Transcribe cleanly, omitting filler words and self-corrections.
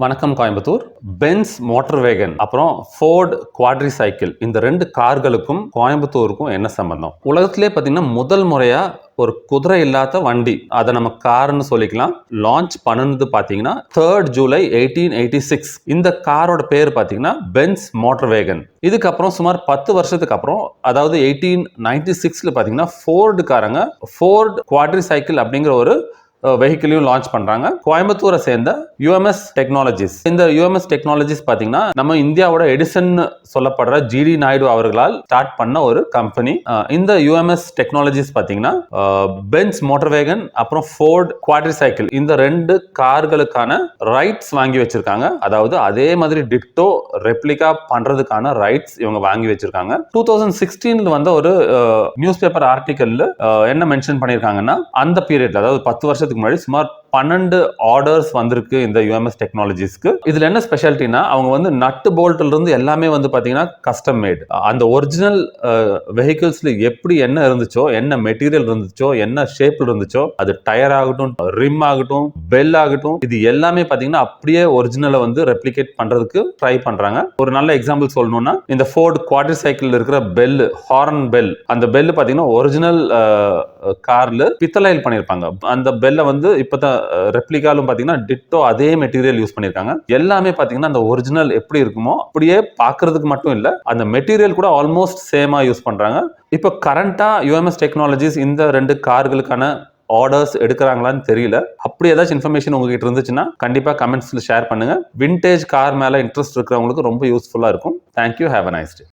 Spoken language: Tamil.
வணக்கம் கோயம்புத்தூர். பென்ஸ் மோட்டார் வேகன் அப்புறம் ஃபோர்ட் குவாட்ரி சைக்கிள் இந்த ரெண்டு கார்களுக்கும் கோயம்புத்தூருக்கும் என்ன சம்பந்தம்? உலகத்திலே பார்த்தீங்கன்னா முதல் முறையா ஒரு குதிரை இல்லாத வண்டி, அதை நம்ம கார்னு சொல்லிக்கலாம், லான்ச் பண்ணது பார்த்தீங்கன்னா 3rd ஜூலை 1886. இந்த காரோட பேர் பார்த்தீங்கன்னா பென்ஸ் மோட்டார் வேகன். இதுக்கப்புறம் சுமார் 10 வருஷத்துக்கு அப்புறம், அதாவது 1896ல பார்த்தீங்கன்னா ஃபோர்டுக்காரங்க ஃபோர்ட் குவாட்ரி சைக்கிள் அப்படிங்கிற ஒரு வெஹிக்கிளையும் லான்ச் பண்றாங்க. கோயம்புத்தூரை சேர்ந்த யூஎம்எஸ் டெக்னாலஜிஸ். இந்த யூஎம்எஸ் டெக்னாலஜிஸ் பாத்தீங்கன்னா நம்ம இந்தியாவோட எடிசன் சொல்லப்படுற ஜிடி நாயுடு அவர்களால் ஸ்டார்ட் பண்ண ஒரு கம்பெனி. இந்த யூஎம்எஸ் டெக்னாலஜிஸ் பாத்தீங்கன்னா பென்ஸ் மோட்டார் வேகன் அப்புறம் ஃபோர்ட் குவாட்ரி சைக்கிள் இந்த ரெண்டு கார்களுக்கான ரைட்ஸ் வாங்கி வச்சிருக்காங்க. அதாவது அதே மாதிரி டிக்டோ ரெப்ளிகா பண்றதுக்கான ரைட்ஸ் இவங்க வாங்கி வச்சிருக்காங்க. 2016 வந்த ஒரு நியூஸ் பேப்பர் ஆர்டிக்கல்ல என்ன மென்ஷன் பண்ணிருக்காங்கன்னா, அந்த பீரியட்ல அதாவது 10 வருஷத்துக்கு முன்னாடி சுமார் 12 ஆர்டர்ஸ் வந்திருக்கு இந்த யூஎம்எஸ் டெக்னாலஜிஸ்க்கு. இதுல என்ன ஸ்பெஷாலிட்டினா, அவங்க வந்து நட்டு போல்ட்ல இருந்து எல்லாமே வந்து பாத்தீங்கன்னா கஸ்டம் மேட். அந்த ஒரிஜினல் வெஹிக்கிள்ஸ்ல எப்படி என்ன இருந்துச்சோ, என்ன மெட்டீரியல் இருந்துச்சோ, என்ன ஷேப்ல இருந்துச்சோ, அது டயர் ஆகட்டும், ரிம் ஆகட்டும், பெல் ஆகட்டும், இது எல்லாமே பாத்தீங்கன்னா அப்படியே ஒரிஜினலை வந்து ரெப்ளிகேட் பண்றதுக்கு ட்ரை பண்றாங்க. ஒரு நல்ல எக்ஸாம்பிள் சொல்லணும்னா, இந்த ஃபோர்ட் குவாட்ரி சைக்கிள் இருக்கிற பெல், ஹார்ன் பெல், அந்த பெல் பாத்தீங்கன்னா ஒரிஜினல் கார்ல பித்தளையில் பண்ணிருப்பாங்க. அந்த பெல்ல வந்து இப்பதான் ரெப்ளிகாலும் பாத்தீங்கன்னா டிட்டோ அதே மெட்டீரியல் யூஸ் பண்ணிருக்காங்க. எல்லாமே பாத்தீங்கன்னா அந்த ஒரிஜினல் எப்படி இருக்குமோ அப்படியே பாக்குறதுக்கு மட்டும் இல்ல, அந்த மெட்டீரியல் கூட ஆல்மோஸ்ட் சேமா யூஸ் பண்றாங்க. இப்போ கரண்டா யூஎம்எஸ் டெக்னாலஜிஸ் இந்த ரெண்டு கார்களுக்கான ஆர்டர்ஸ் எடுக்கிறாங்களான்னு தெரியல. அப்படி ஏதாச்சும் இன்ஃபர்மேஷன் உங்ககிட்ட இருந்துச்சுன்னா கண்டிப்பா கமெண்ட்ஸ்ல ஷேர் பண்ணுங்க. விண்டேஜ் கார் மேல இன்ட்ரெஸ்ட் இருக்கிறவங்களுக்கு ரொம்ப யூஸ்ஃபுல்லா இருக்கும். Thank you. Have a nice day.